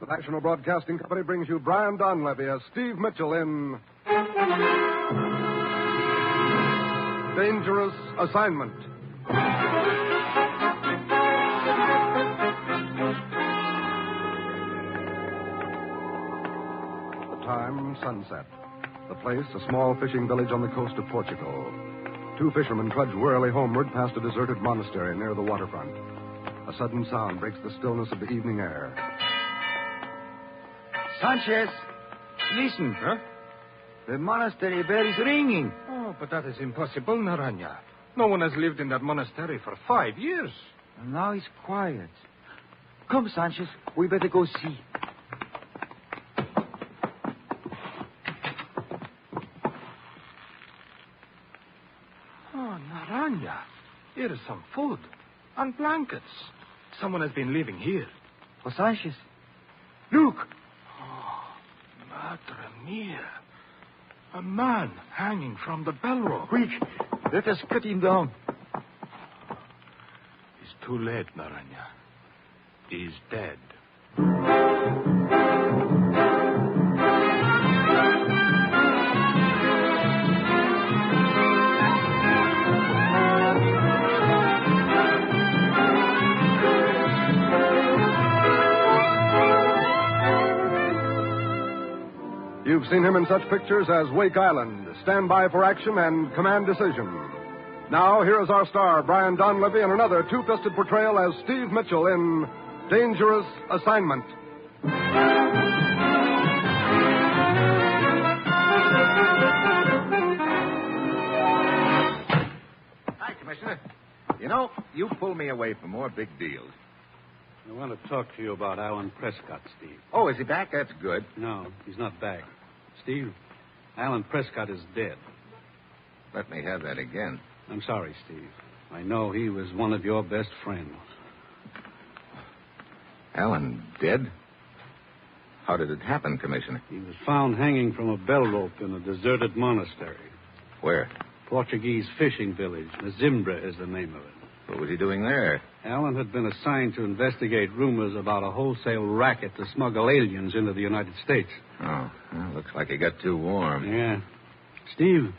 The National Broadcasting Company brings you Brian Donlevy as Steve Mitchell in Dangerous Assignment. The time, sunset. The place, a small fishing village on the coast of Portugal. Two fishermen trudge wearily homeward past a deserted monastery near the waterfront. A sudden sound breaks the stillness of the evening air. Sanchez, listen. Huh? The monastery bell is ringing. Oh, but that is impossible, Naranja. No one has lived in that monastery for 5 years. And now it's quiet. Come, Sanchez, we better go see. Oh, Naranja. Here is some food and blankets. Someone has been living here. Oh, Sanchez, look. Madre mia. A man hanging from the bell rope. Quick, let us cut him down. It's too late, Naranja. He's dead. You've seen him in such pictures as Wake Island, Stand By for Action, and Command Decision. Now, here is our star, Brian Donlevy, in another two-fisted portrayal as Steve Mitchell in Dangerous Assignment. Hi, Commissioner. You know, you pull me away from more big deals. I want to talk to you about Alan Prescott, Steve. Oh, is he back? That's good. No, he's not back. Steve, Alan Prescott is dead. Let me have that again. I'm sorry, Steve. I know he was one of your best friends. Alan dead? How did it happen, Commissioner? He was found hanging from a bell rope in a deserted monastery. Where? Portuguese fishing village. Zimbra is the name of it. What was he doing there? Alan had been assigned to investigate rumors about a wholesale racket to smuggle aliens into the United States. Oh, well, looks like he got too warm. Yeah. Steve,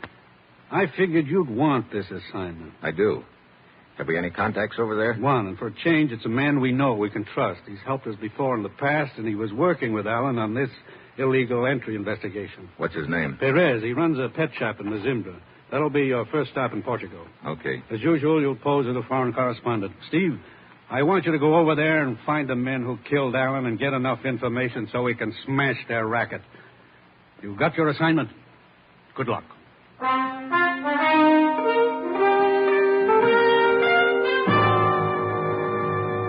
I figured you'd want this assignment. I do. Have we any contacts over there? One, and for a change, it's a man we know we can trust. He's helped us before in the past, and he was working with Alan on this illegal entry investigation. What's his name? Perez. He runs a pet shop in Zimbra. That'll be your first stop in Portugal. Okay. As usual, you'll pose as a foreign correspondent. Steve, I want you to go over there and find the men who killed Alan and get enough information so we can smash their racket. You've got your assignment. Good luck.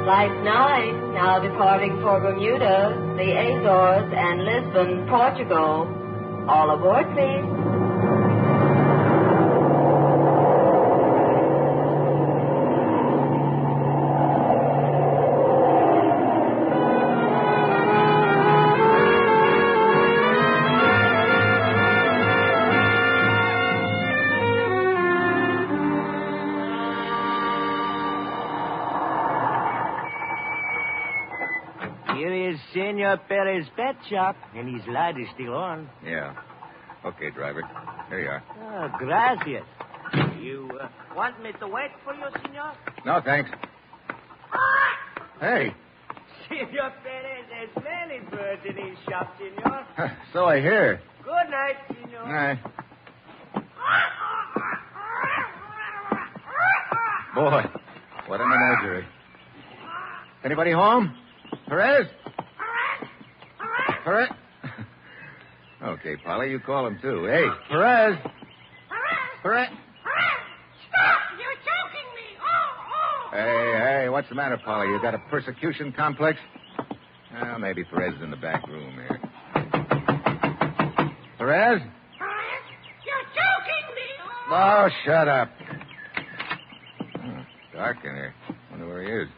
Flight 9, now departing for Bermuda, the Azores, and Lisbon, Portugal. All aboard, please. Senor Perez's pet shop, and his light is still on. Yeah. Okay, driver. Here you are. Oh, gracias. You want me to wait for you, senor? No, thanks. Hey. Senor Perez has many birds in his shop, senor. So I hear. Good night, senor. Night. Boy, what a menagerie. Anybody home? Perez? Perez? Okay, Polly, you call him, too. Hey, Perez. Perez. Stop! You're choking me! Oh! Hey, what's the matter, Polly? You got a persecution complex? Well, maybe Perez is in the back room here. Perez? You're choking me! Oh, shut up. Dark in here. Wonder where he is.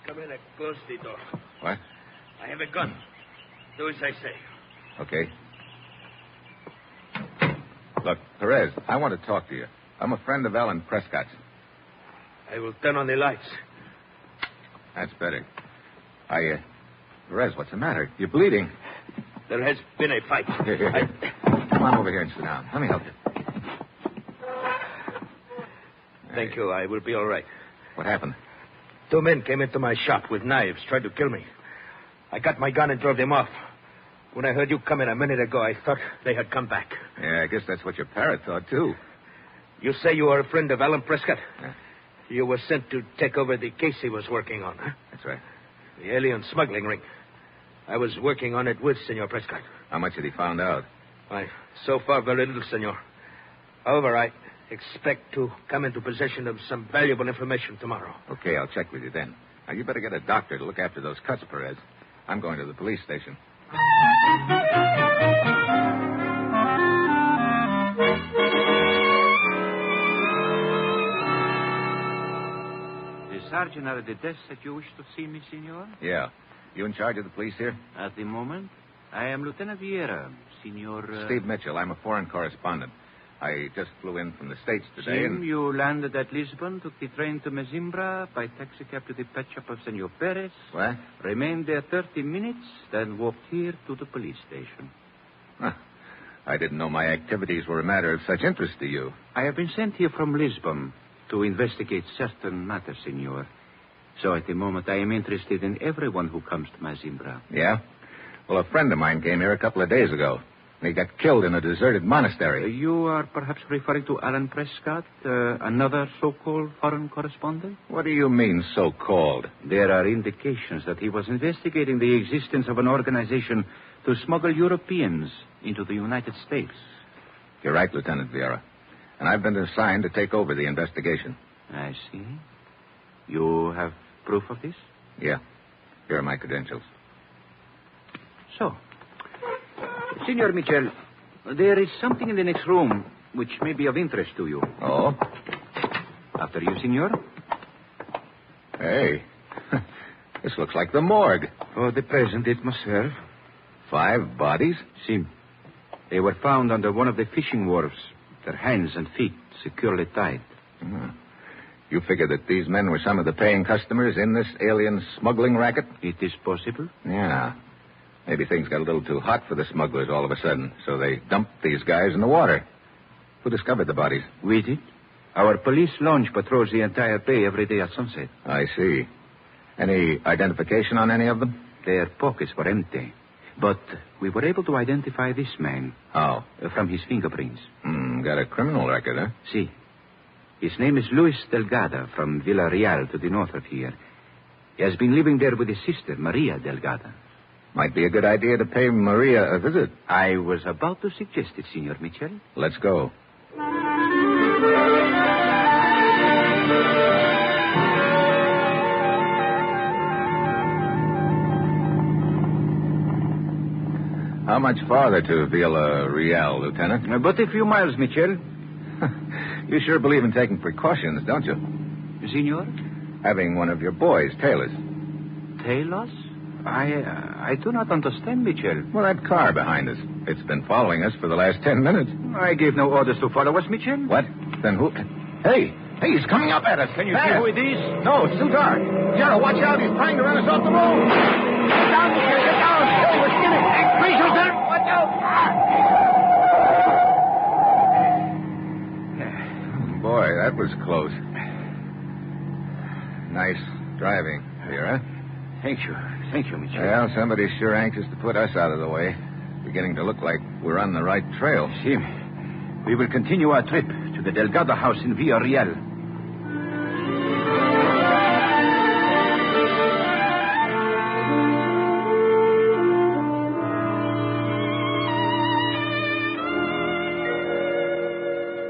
Come in and close the door. What? I have a gun. Do as I say. Okay. Look, Perez, I want to talk to you. I'm a friend of Alan Prescott's. I will turn on the lights. That's better. Perez, what's the matter? You're bleeding. There has been a fight. Here. Come on over here and sit down. Let me help you. Thank you. I will be all right. What happened? 2 men came into my shop with knives, tried to kill me. I got my gun and drove them off. When I heard you come in a minute ago, I thought they had come back. Yeah, I guess that's what your parrot thought, too. You say you are a friend of Alan Prescott? Yeah. You were sent to take over the case he was working on, huh? That's right. The alien smuggling ring. I was working on it with Senor Prescott. How much had he found out? Why, so far, very little, Senor. However, I expect to come into possession of some valuable information tomorrow. Okay, I'll check with you then. Now, you better get a doctor to look after those cuts, Perez. I'm going to the police station. The sergeant at the desk that you wish to see me, senor? Yeah. You in charge of the police here? At the moment, I am Lieutenant Vieira, senor... Steve Mitchell. I'm a foreign correspondent. I just flew in from the States today Jim, you landed at Lisbon, took the train to Mezimbra, by taxicab to the pet shop of Senor Perez. What? Remained there 30 minutes, then walked here to the police station. Huh. I didn't know my activities were a matter of such interest to you. I have been sent here from Lisbon to investigate certain matters, senor. So at the moment, I am interested in everyone who comes to Mezimbra. Yeah? Well, a friend of mine came here a couple of days ago. He got killed in a deserted monastery. You are perhaps referring to Alan Prescott, another so-called foreign correspondent? What do you mean, so-called? There are indications that he was investigating the existence of an organization to smuggle Europeans into the United States. You're right, Lieutenant Vieira. And I've been assigned to take over the investigation. I see. You have proof of this? Yeah. Here are my credentials. So, Senor Mitchell, there is something in the next room which may be of interest to you. Oh? After you, senor. Hey. This looks like the morgue. For the present, it must serve. 5 bodies? Sim. They were found under one of the fishing wharves, their hands and feet securely tied. You figure that these men were some of the paying customers in this alien smuggling racket? It is possible. Yeah. Maybe things got a little too hot for the smugglers all of a sudden, so they dumped these guys in the water. Who discovered the bodies? We did. Our police launch patrols the entire bay every day at sunset. I see. Any identification on any of them? Their pockets were empty. But we were able to identify this man. How? From his fingerprints. Got a criminal record, huh? Si. His name is Luis Delgado from Villarreal to the north of here. He has been living there with his sister, Maria Delgado. Might be a good idea to pay Maria a visit. I was about to suggest it, Senor Mitchell. Let's go. How much farther to Villarreal, Lieutenant? But a few miles, Mitchell. You sure believe in taking precautions, don't you? Senor? Having one of your boys, Taylor's. Taylor's? I do not understand, Mitchell. Well, that car behind us. It's been following us for the last 10 minutes. I gave no orders to follow us, Mitchell. What? Then who? Hey, he's coming up at us. Can you see who it is? No, it's too dark. Jarrah, watch out. He's trying to run us off the road. Get down, Mitchell. Get down. Hey, we're skidding. Please, Lieutenant. Watch out. Boy, that was close. Nice driving, Vera. Thank you. Thank you, Mitchell. Well, somebody's sure anxious to put us out of the way. Beginning to look like we're on the right trail. See, we will continue our trip to the Delgado house in Villarreal.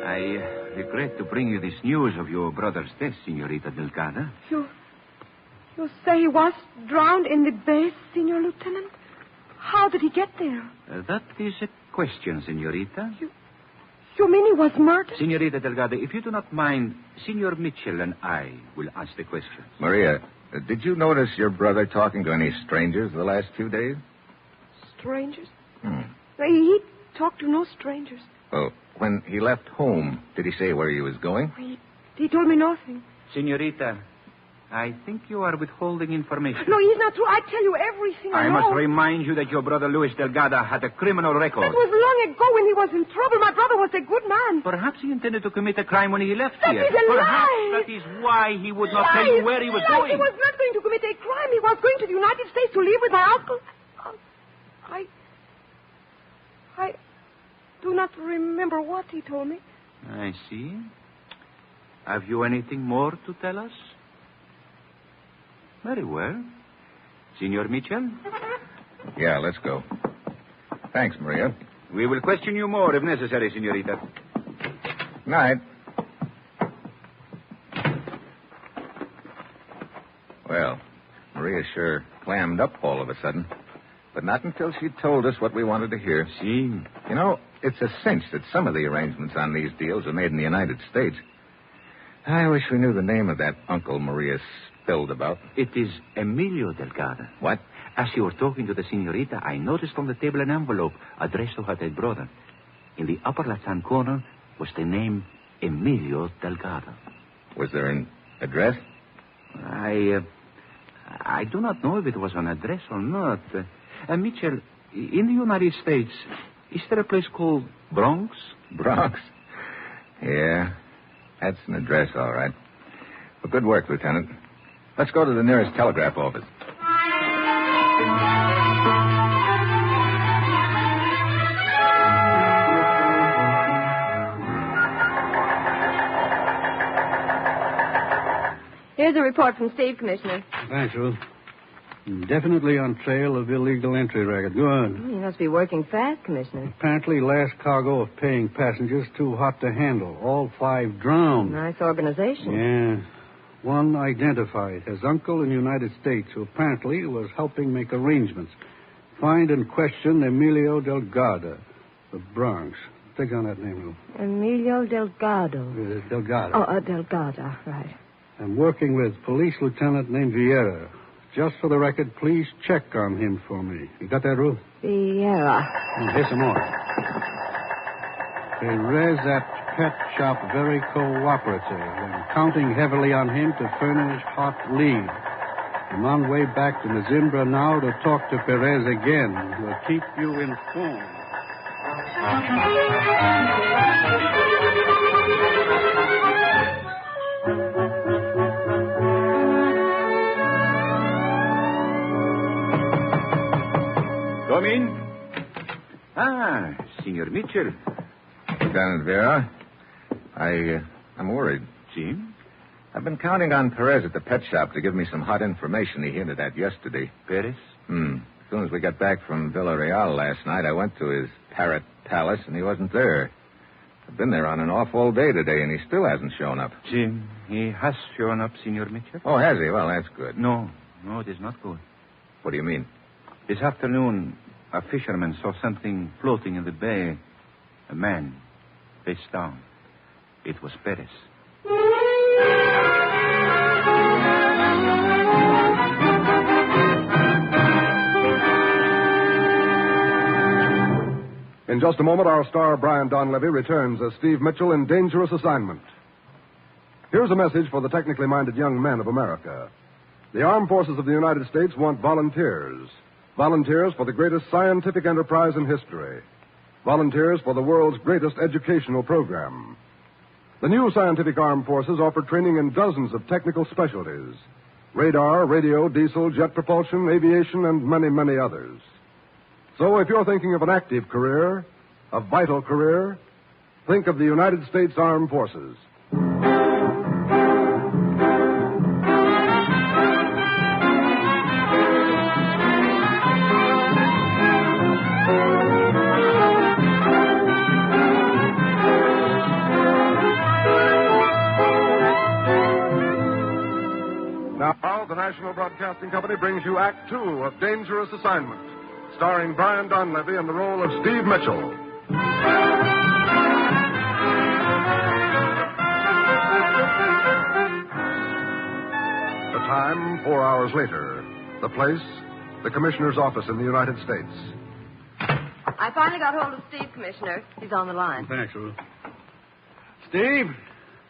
I regret to bring you this news of your brother's death, Senorita Delgado. You say he was drowned in the bay, Senor Lieutenant? How did he get there? That is a question, Senorita. You mean he was murdered? Senorita Delgado, if you do not mind, Senor Mitchell and I will ask the questions. Maria, did you notice your brother talking to any strangers the last few days? Strangers? He talked to no strangers. Well, when he left home, did he say where he was going? He told me nothing. Senorita, I think you are withholding information. No, it's not true. I tell you everything I know. must remind you that your brother Luis Delgado had a criminal record. That was long ago when he was in trouble. My brother was a good man. Perhaps he intended to commit a crime when he left That here. is a Perhaps lie. that is why he would not tell you where he was going. He was not going to commit a crime. He was going to the United States to live with my uncle. I do not remember what he told me. I see. Have you anything more to tell us? Very well. Senor Mitchell? Yeah, let's go. Thanks, Maria. We will question you more if necessary, senorita. Night. Well, Maria sure clammed up all of a sudden. But not until she told us what we wanted to hear. See? You know, it's a cinch that some of the arrangements on these deals are made in the United States. I wish we knew the name of that uncle Maria spilled about. It is Emilio Delgado. What? As you were talking to the senorita, I noticed on the table an envelope addressed to her dead brother. In the upper left-hand corner was the name Emilio Delgado. Was there an address? I do not know if it was an address or not. Mitchell, in the United States, is there a place called Bronx? Bronx? Yeah, that's an address, all right. Well, good work, Lieutenant. Let's go to the nearest telegraph office. Here's a report from Steve, Commissioner. Thanks, Ruth. Definitely on trail of illegal entry racket. Good. You must be working fast, Commissioner. Apparently last cargo of paying passengers too hot to handle. All 5 drowned. Nice organization. Yeah. One identified as uncle in the United States who apparently was helping make arrangements. Find and question Emilio Delgado, the Bronx. Take on that name, Ruth. Emilio Delgado. Delgado. Oh, Delgado, right. I'm working with police lieutenant named Vieira. Just for the record, please check on him for me. You got that, Ruth? Vieira. Here's some more. Perez at pet shop very cooperative and counting heavily on him to furnish hot lead. I'm on way back to Mazimbra now to talk to Perez again. We'll keep you informed. Come in. Senor Mitchell. Lieutenant Vera, I'm worried. See? I've been counting on Perez at the pet shop to give me some hot information he hinted at yesterday. Perez? As soon as we got back from Villarreal last night, I went to his parrot palace, and he wasn't there. I've been there on and off all day today, and he still hasn't shown up. Jim, he has shown up, Senor Mitchell. Oh, has he? Well, that's good. No, it is not good. What do you mean? This afternoon, a fisherman saw something floating in the bay. A man, face down. It was Perez. In just a moment, our star, Brian Donlevy, returns as Steve Mitchell in Dangerous Assignment. Here's a message for the technically minded young men of America. The armed forces of the United States want volunteers. Volunteers for the greatest scientific enterprise in history. Volunteers for the world's greatest educational program. The new scientific armed forces offer training in dozens of technical specialties. Radar, radio, diesel, jet propulsion, aviation, and many, many others. So if you're thinking of an active career, a vital career, think of the United States Armed Forces. Now, the National Broadcasting Company brings you Act Two of Dangerous Assignment, starring Brian Donlevy in the role of Steve Mitchell. The time, 4 hours later. The place, the Commissioner's office in the United States. I finally got hold of Steve, Commissioner. He's on the line. Thanks, Ruth. Steve?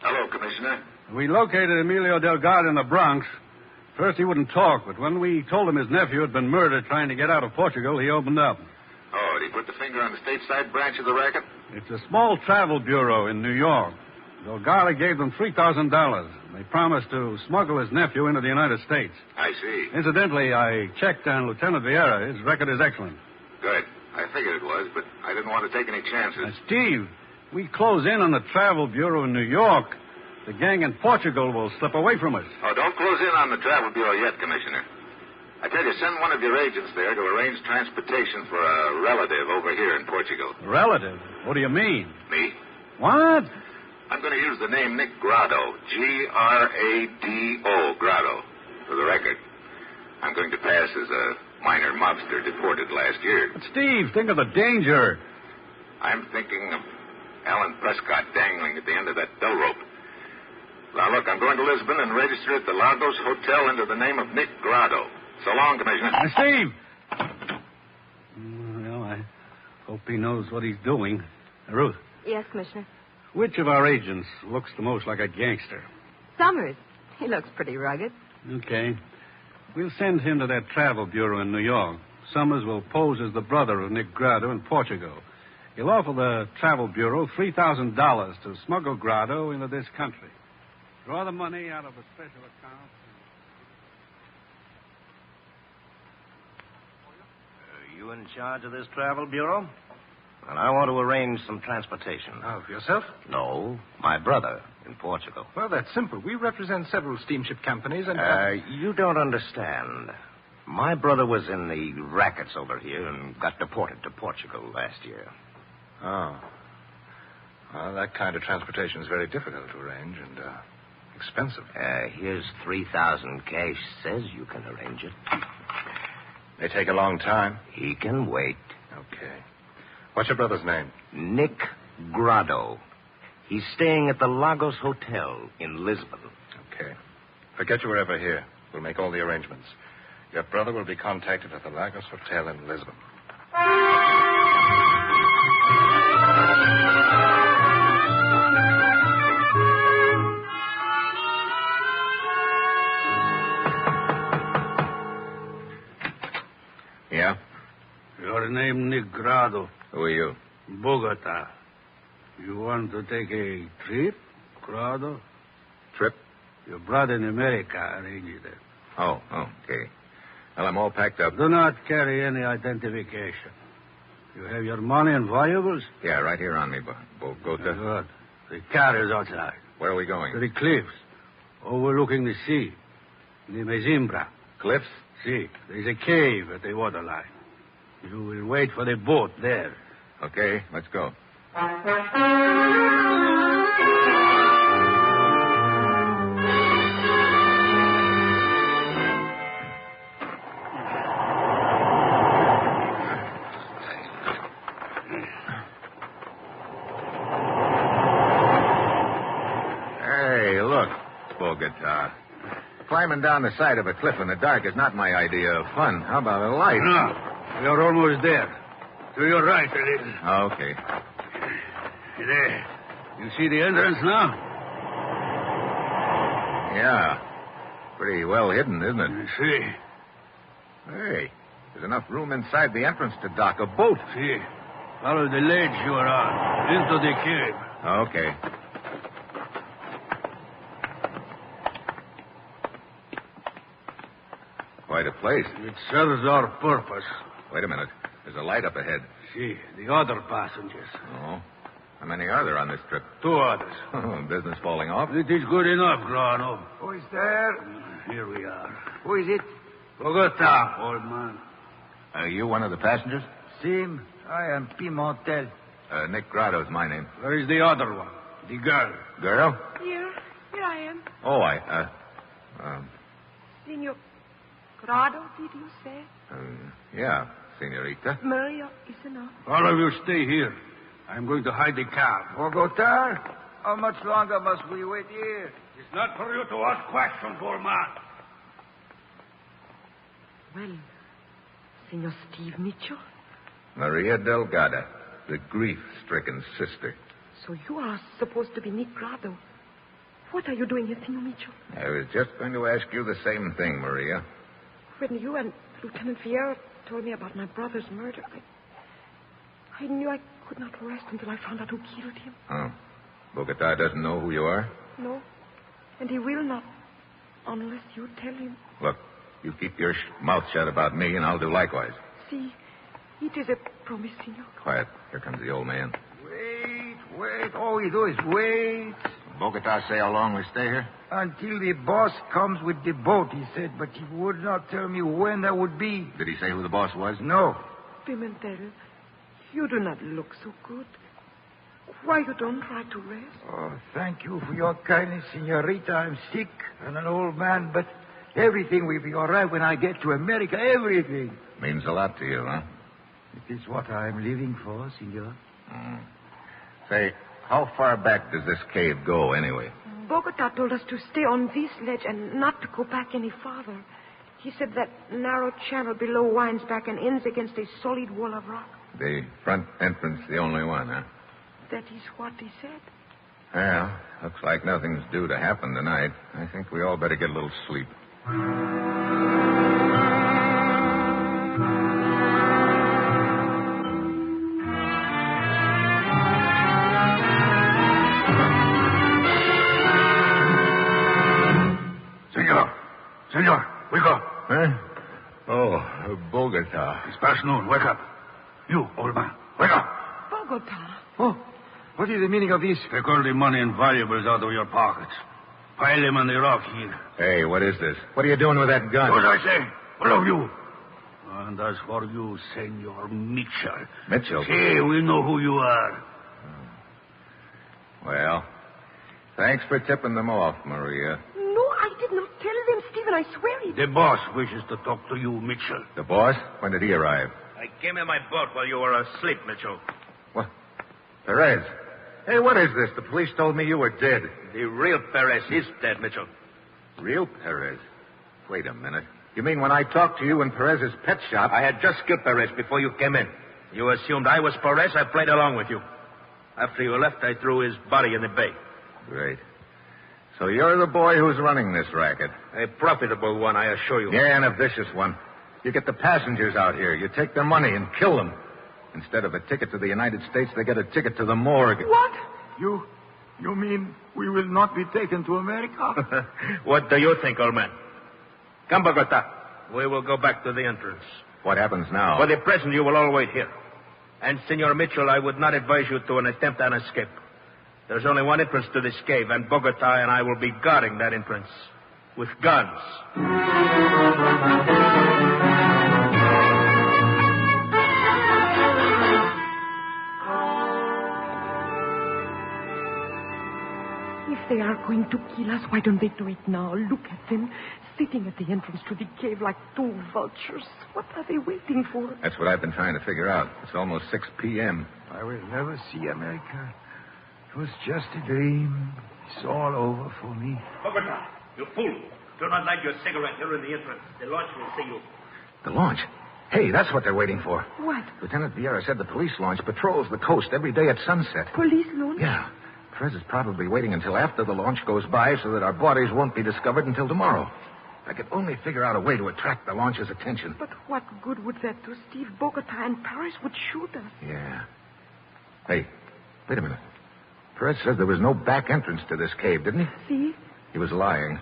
Hello, Commissioner. We located Emilio Delgado in the Bronx. First, he wouldn't talk, but when we told him his nephew had been murdered trying to get out of Portugal, he opened up. Oh, did he put the finger on the stateside branch of the racket? It's a small travel bureau in New York. Delgado gave them $3,000. They promised to smuggle his nephew into the United States. I see. Incidentally, I checked on Lieutenant Vieira. His record is excellent. Good. I figured it was, but I didn't want to take any chances. Steve, we close in on the travel bureau in New York. The gang in Portugal will slip away from us. Oh, don't close in on the travel bureau yet, Commissioner. I tell you, send one of your agents there to arrange transportation for a relative over here in Portugal. Relative? What do you mean? Me? What? I'm going to use the name Nick Grado, Grado, Grado, for the record. I'm going to pass as a minor mobster deported last year. But Steve, think of the danger. I'm thinking of Alan Prescott dangling at the end of that bell rope. Now, look, I'm going to Lisbon and register at the Lagos Hotel under the name of Nick Grado. So long, Commissioner. Steve! Well, I hope he knows what he's doing. Ruth. Yes, Commissioner. Which of our agents looks the most like a gangster? Summers. He looks pretty rugged. Okay. We'll send him to that travel bureau in New York. Summers will pose as the brother of Nick Grado in Portugal. He'll offer the travel bureau $3,000 to smuggle Grado into this country. Draw the money out of a special account. Are you in charge of this travel bureau? Well, I want to arrange some transportation. Oh, yourself? No, my brother in Portugal. Well, that's simple. We represent several steamship companies and... You don't understand. My brother was in the rackets over here and got deported to Portugal last year. Oh. Well, that kind of transportation is very difficult to arrange and expensive. Here's $3,000 cash. Says you can arrange it. May take a long time. He can wait. Okay. What's your brother's name? Nick Grado. He's staying at the Lagos Hotel in Lisbon. Okay. Forget you were ever here. We'll make all the arrangements. Your brother will be contacted at the Lagos Hotel in Lisbon. Yeah? Your name, Nick Grado. Who are you? Bogota. You want to take a trip, Grado? Trip? Your brother in America arranged it. Oh, okay. Well, I'm all packed up. Do not carry any identification. You have your money and valuables? Yeah, right here on me, Bogota. Good. The car is outside. Where are we going? To the cliffs, overlooking the sea. The Mezimbra. Cliffs? See, there's a cave at the waterline. You will wait for the boat there. Okay, let's go. Hey, look, Bogota. Climbing down the side of a cliff in the dark is not my idea of fun. How about a light? No, we are almost there. To your right a little. Okay. There. You see the entrance now? Yeah. Pretty well hidden, isn't it? I see. Hey, there's enough room inside the entrance to dock a boat. See. Follow the ledge you are on. Into the cave. Okay. Quite a place. It serves our purpose. Wait a minute. There's a light up ahead. See, the other passengers. Oh. How many are there on this trip? 2 others. Business falling off? It is good enough, Grano. Who is there? Here we are. Who is it? Bogota, old man. Are you one of the passengers? Sim, I am Pimentel. Nick Grado's my name. Where is the other one? The girl. Girl? Here I am. Oh, Senor Grado, did you say? yeah, senorita. Maria is enough. All of you stay here. I'm going to hide the cab. Bogota? How much longer must we wait here? It's not for you to ask questions, old man. Well, Senor Steve Mitchell? Maria Delgado, the grief-stricken sister. So you are supposed to be Nick Grado. What are you doing here, Senor Mitchell? I was just going to ask you the same thing, Maria. When you and Lieutenant Vieira told me about my brother's murder, I knew I could not rest until I found out who killed him. Oh. Bogota doesn't know who you are? No. And he will not, unless you tell him. Look, you keep your mouth shut about me, and I'll do likewise. See, it is a promise, Senor. Quiet. Here comes the old man. Wait. All we do is wait. Bogota say how long we stay here? Until the boss comes with the boat, he said, but he would not tell me when that would be. Did he say who the boss was? No. Pimentel, you do not look so good. Why you don't try to rest? Oh, thank you for your kindness, Senorita. I'm sick and an old man, but everything will be all right when I get to America. Everything. Means a lot to you, huh? It is what I'm living for, Senor. Say, how far back does this cave go, anyway? Bogota told us to stay on this ledge and not to go back any farther. He said that narrow channel below winds back and ends against a solid wall of rock. The front entrance the only one, huh? That is what he said. Well, looks like nothing's due to happen tonight. I think we all better get a little sleep. Senor, wake up. Huh? Oh, Bogota. It's past noon. Wake up. You, old man, wake up. Bogota. Oh, what is the meaning of this? Take all the money and valuables out of your pockets. Pile them on the rock here. Hey, what is this? What are you doing with that gun? What I say? All of you. And as for you, Senor Mitchell. Mitchell? Hey, we know who you are. Well, thanks for tipping them off, Maria. No, I did not tell them, Stephen. I swear it. The boss wishes to talk to you, Mitchell. The boss? When did he arrive? I came in my boat while you were asleep, Mitchell. What? Perez. Hey, what is this? The police told me you were dead. The real Perez is dead, Mitchell. Real Perez? Wait a minute. You mean when I talked to you in Perez's pet shop? I had just killed Perez before you came in. You assumed I was Perez. I played along with you. After you left, I threw his body in the bay. Great. So you're the boy who's running this racket. A profitable one, I assure you. Yeah, and a vicious one. You get the passengers out here. You take their money and kill them. Instead of a ticket to the United States, they get a ticket to the morgue. What? You mean we will not be taken to America? What do you think, old man? Come, Bogota. We will go back to the entrance. What happens now? For the present, you will all wait here. And, Senor Mitchell, I would not advise you to an attempt on escape. There's only one entrance to this cave, and Bogota and I will be guarding that entrance with guns. If they are going to kill us, why don't they do it now? Look at them, sitting at the entrance to the cave like two vultures. What are they waiting for? That's what I've been trying to figure out. It's almost 6 p.m. I will never see America. It was just a dream. It's all over for me. Bogota, you fool. Do not light your cigarette here in the entrance. The launch will see you. The launch? Hey, that's what they're waiting for. What? Lieutenant Vieira said the police launch patrols the coast every day at sunset. Police launch? Yeah. Perez is probably waiting until after the launch goes by so that our bodies won't be discovered until tomorrow. I could only figure out a way to attract the launch's attention. But what good would that do, Steve? Bogota and Paris would shoot us. Yeah. Hey, wait a minute. Perez said there was no back entrance to this cave, didn't he? See? He was lying.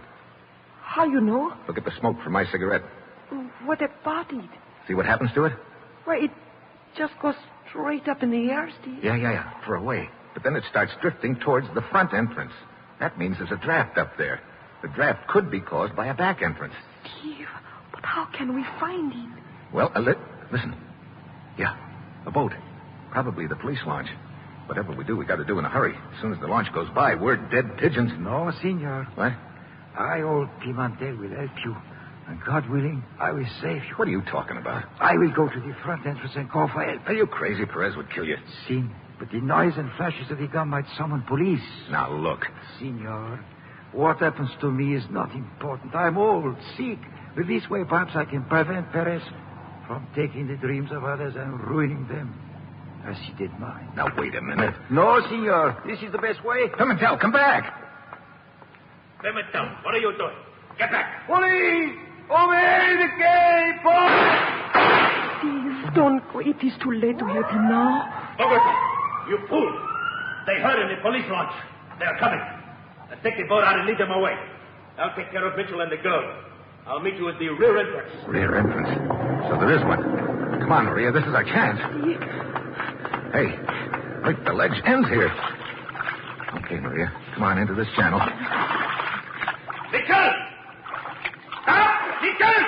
How you know? Look at the smoke from my cigarette. What about it? See what happens to it? Well, it just goes straight up in the air, Steve. Yeah. For a way. But then it starts drifting towards the front entrance. That means there's a draft up there. The draft could be caused by a back entrance. Steve, but how can we find it? Well, listen. Yeah, a boat. Probably the police launch. Whatever we do, we got to do in a hurry. As soon as the launch goes by, we're dead pigeons. No, senor. What? I, old Pimentel, will help you. And God willing, I will save you. What are you talking about? I will go to the front entrance and call for help. Are you crazy? Perez would kill you. Sin. But the noise and flashes of the gun might summon police. Now, look. Senor, what happens to me is not important. I'm old, sick. With this way, perhaps I can prevent Perez from taking the dreams of others and ruining them, as he did mine. Now, wait a minute. No, senor. This is the best way. Pimentel, come back. Pimentel, what are you doing? Get back. Police! Over here, the gate, Steve, don't go. It is too late to help him now. Bogota, you fool. They heard in the police launch. They are coming. Now take the boat out and lead them away. I'll take care of Mitchell and the girl. I'll meet you at the rear entrance. Rear entrance? So there is one. Come on, Maria. This is our chance. Hey, wait, the ledge ends here. Okay, Maria. Come on into this channel. Mitchell! Stop! Mitchell!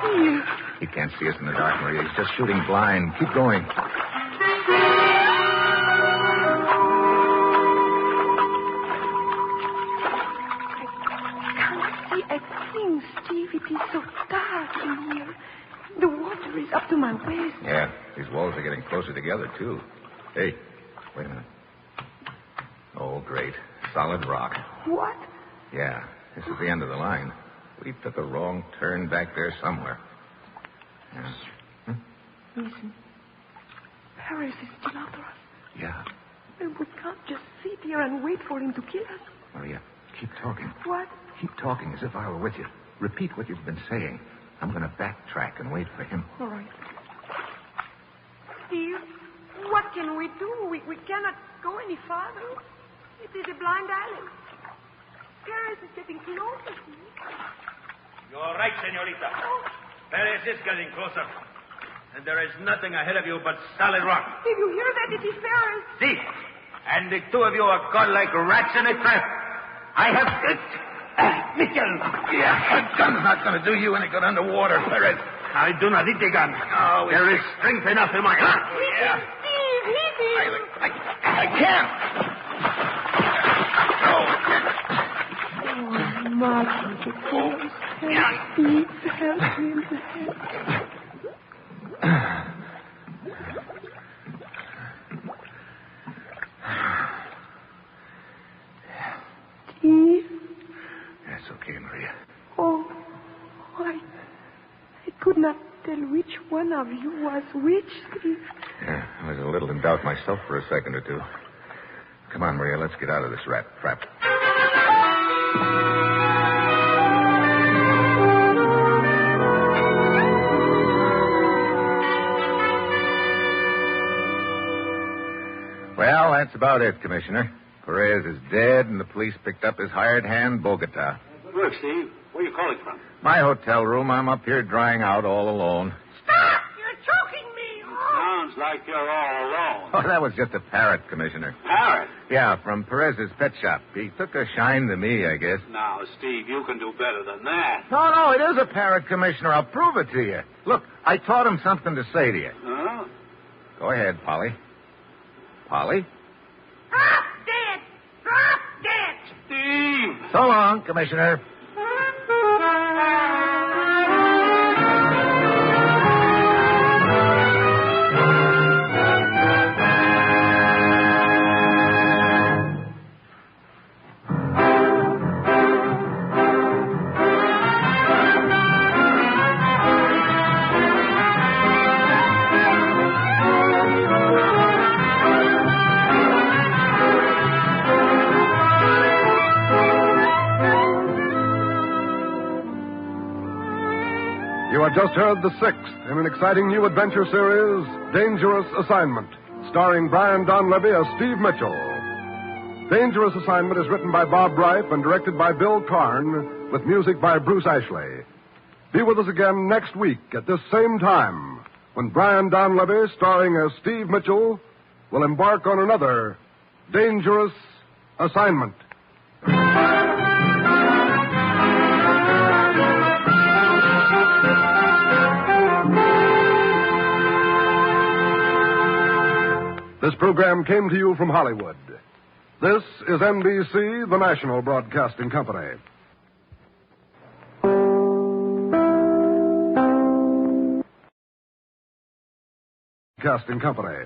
Steve. He can't see us in the dark, Maria. He's just shooting blind. Keep going. Steve, it is so dark in here. The water is up to my waist. Yeah, these walls are getting closer together, too. Hey, wait a minute. Oh, great. Solid rock. What? Yeah, this is the end of the line. We took a wrong turn back there somewhere. Yeah. Listen. Paris is still after us. Yeah. And we can't just sit here and wait for him to kill us. Maria, keep talking. What? Keep talking as if I were with you. Repeat what you've been saying. I'm going to backtrack and wait for him. All right. Steve, what can we do? We cannot go any farther. It is a blind alley. Paris is getting closer to me. You're right, senorita. Paris is getting closer. And there is nothing ahead of you but solid rock. Did you hear that? It is Paris. See? And the two of you are caught like rats in a trap. I have... Mitchell! Yeah, a gun's not going to do you any good underwater, Perez. I do not need the gun. Oh, there is strength enough in my arm. Yeah. Steve, hit him. I can't. Oh, Martin, Steve, help me. Steve? That's okay, Maria. Oh, I could not tell which one of you was which, Steve. Yeah, I was a little in doubt myself for a second or two. Come on, Maria, let's get out of this rat trap. Well, that's about it, Commissioner. Perez is dead, and the police picked up his hired hand, Bogota. Good work, Steve. Where are you calling from? My hotel room. I'm up here drying out all alone. Stop! You're choking me! Sounds like you're all alone. Oh, that was just a parrot, Commissioner. Parrot? Yeah, from Perez's pet shop. He took a shine to me, I guess. Now, Steve, you can do better than that. No, it is a parrot, Commissioner. I'll prove it to you. Look, I taught him something to say to you. Huh? Go ahead, Polly. Polly? Drop dead! Drop dead! Steve! So long, Commissioner. You have just heard the sixth in an exciting new adventure series, Dangerous Assignment, starring Brian Donlevy as Steve Mitchell. Dangerous Assignment is written by Bob Ripe and directed by Bill Karn, with music by Bruce Ashley. Be with us again next week at this same time, when Brian Donlevy, starring as Steve Mitchell, will embark on another Dangerous Assignment. This program came to you from Hollywood. This is NBC, the national broadcasting company. Broadcasting company.